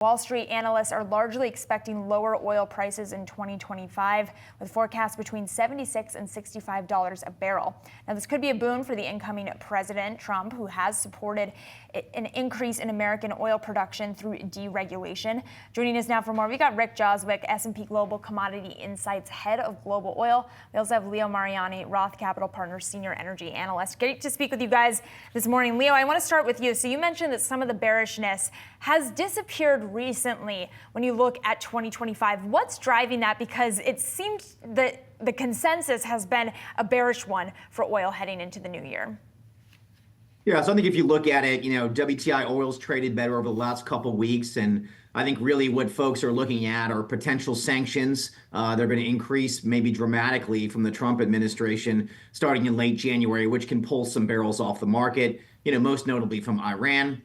Wall Street analysts are largely expecting lower oil prices in 2025, with forecasts between $76 and $65 a barrel. Now, this could be a boon for the incoming President Trump, who has supported an increase in American oil production through deregulation. Joining us now for more, we got Richard Joswick, S&P Global Commodity Insights Head of Global Oil. We also have Leo Mariani, Roth Capital Partners Senior Energy Analyst. Great to speak with you guys this morning. Leo, I want to start with you. So you mentioned that some of the bearishness has disappeared recently when you look at 2025. What's driving that? Because it seems that the consensus has been a bearish one for oil heading into the new year. Yeah, so I think if you look at it, WTI oil's traded better over the last couple of weeks, and I think really what folks are looking at are potential sanctions. They're going to increase maybe dramatically from the Trump administration starting in late January, which can pull some barrels off the market, most notably from Iran.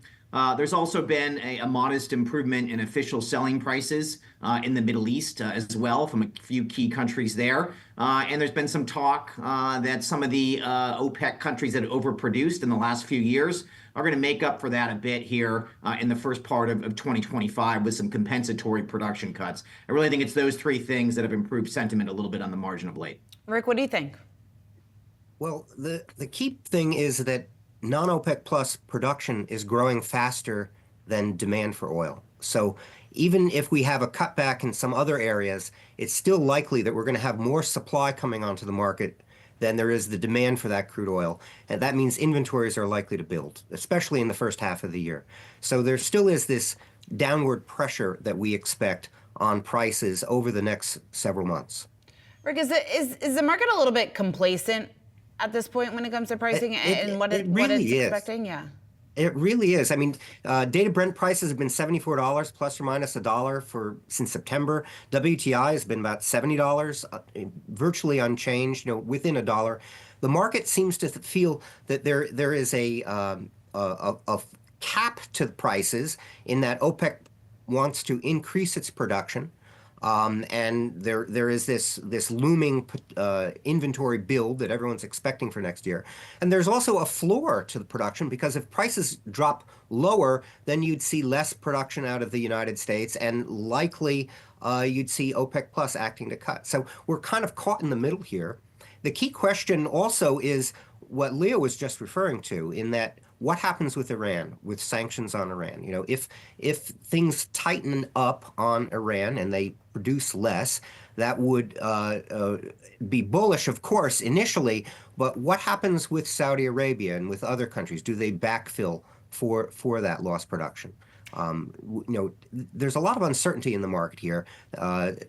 There's also been a modest improvement in official selling prices in the Middle East as well from a few key countries there. And there's been some talk that some of the OPEC countries that overproduced in the last few years are going to make up for that a bit here in the first part of 2025 with some compensatory production cuts. I really think it's those three things that have improved sentiment a little bit on the margin of late. Rick, what do you think? Well, the key thing is that non-OPEC plus production is growing faster than demand for oil. So even if we have a cutback in some other areas, it's still likely that we're going to have more supply coming onto the market than there is the demand for that crude oil. And that means inventories are likely to build, especially in the first half of the year. So there still is this downward pressure that we expect on prices over the next several months. Rick, is the market a little bit complacent at this point when it comes to pricing and what it's expecting? Yeah. It really is. I mean, Dated Brent prices have been $74 plus or minus $1 since September. WTI has been about $70, virtually unchanged, within $1. The market seems to feel that there is a cap to the prices in that OPEC wants to increase its production. And there is this looming inventory build that everyone's expecting for next year. And there's also a floor to the production, because if prices drop lower, then you'd see less production out of the United States, and likely you'd see OPEC Plus acting to cut. So we're kind of caught in the middle here. The key question also is what Leo was just referring to, in that what happens with Iran, with sanctions on Iran? If things tighten up on Iran and they produce less, that would be bullish, of course, initially. But what happens with Saudi Arabia and with other countries? Do they backfill for that lost production? There's a lot of uncertainty in the market here,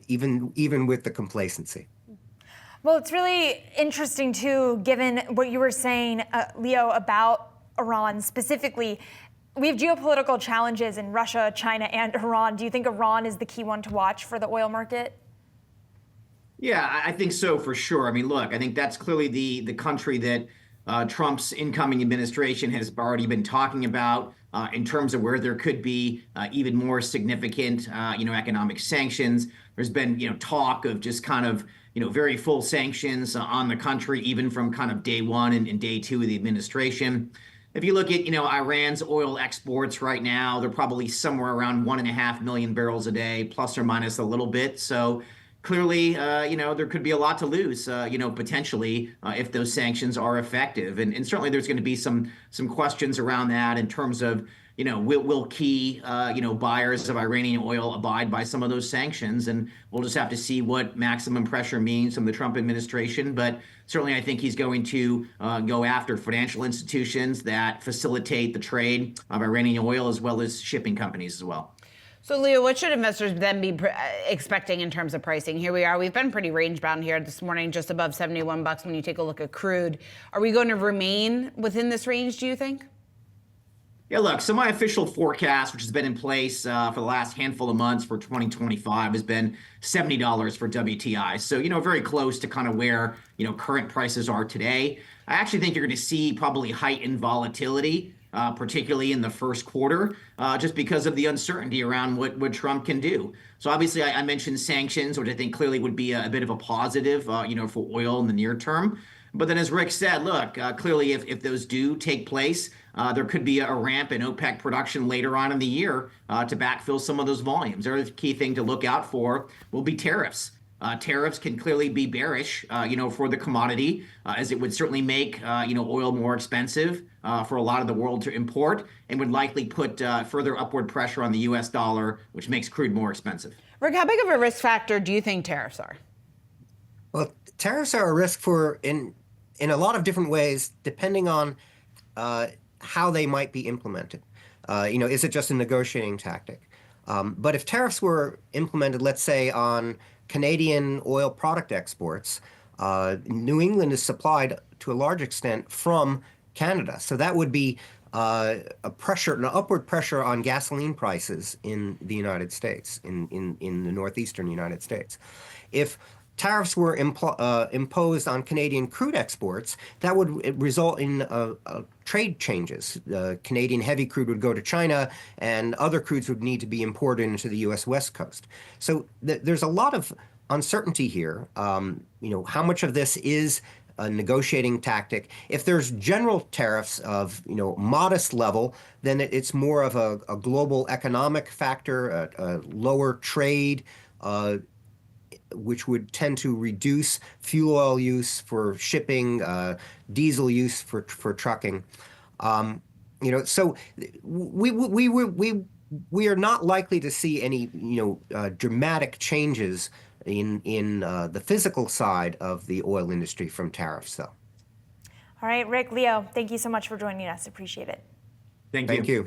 even with the complacency. Well, it's really interesting, too, given what you were saying, Leo, about Iran specifically. We have geopolitical challenges in Russia, China, and Iran. Do you think Iran is the key one to watch for the oil market? Yeah, I think so, for sure. I mean, look, I think that's clearly the country that Trump's incoming administration has already been talking about in terms of where there could be even more significant, economic sanctions. There's been, talk of just kind of, very full sanctions on the country, even from kind of day one and day two of the administration. If you look at, Iran's oil exports right now, they're probably somewhere around 1.5 million barrels a day, plus or minus a little bit. So clearly, there could be a lot to lose, potentially if those sanctions are effective. And certainly there's going to be some questions around that in terms of, will key, buyers of Iranian oil abide by some of those sanctions? And we'll just have to see what maximum pressure means from the Trump administration. But certainly I think he's going to go after financial institutions that facilitate the trade of Iranian oil, as well as shipping companies as well. So, Leo, what should investors then be expecting in terms of pricing? Here we are. We've been pretty range bound here this morning, just above $71 when you take a look at crude. Are we going to remain within this range, do you think? Yeah, look, so my official forecast, which has been in place for the last handful of months for 2025, has been $70 for WTI. So, very close to kind of where, current prices are today. I actually think you're going to see probably heightened volatility, particularly in the first quarter, just because of the uncertainty around what Trump can do. So obviously I mentioned sanctions, which I think clearly would be a bit of a positive, for oil in the near term. But then, as Rick said, look, clearly, if those do take place, there could be a ramp in OPEC production later on in the year to backfill some of those volumes. The other key thing to look out for will be tariffs. Tariffs can clearly be bearish, for the commodity, as it would certainly make, oil more expensive for a lot of the world to import, and would likely put further upward pressure on the U.S. dollar, which makes crude more expensive. Rick, how big of a risk factor do you think tariffs are? Well, tariffs are a risk in a lot of different ways, depending on how they might be implemented. Is it just a negotiating tactic? But if tariffs were implemented, let's say, on Canadian oil product exports, New England is supplied to a large extent from Canada. So that would be an upward pressure on gasoline prices in the United States, in the northeastern United States. If tariffs were imposed on Canadian crude exports, that would result in trade changes. Canadian heavy crude would go to China, and other crudes would need to be imported into the U.S. West Coast. So there's a lot of uncertainty here. How much of this is a negotiating tactic? If there's general tariffs of modest level, then it's more of a global economic factor, a lower trade, which would tend to reduce fuel oil use for shipping, diesel use for trucking. So we are not likely to see any dramatic changes in the physical side of the oil industry from tariffs, though. All right, Rick, Leo, thank you so much for joining us. Appreciate it. Thank you.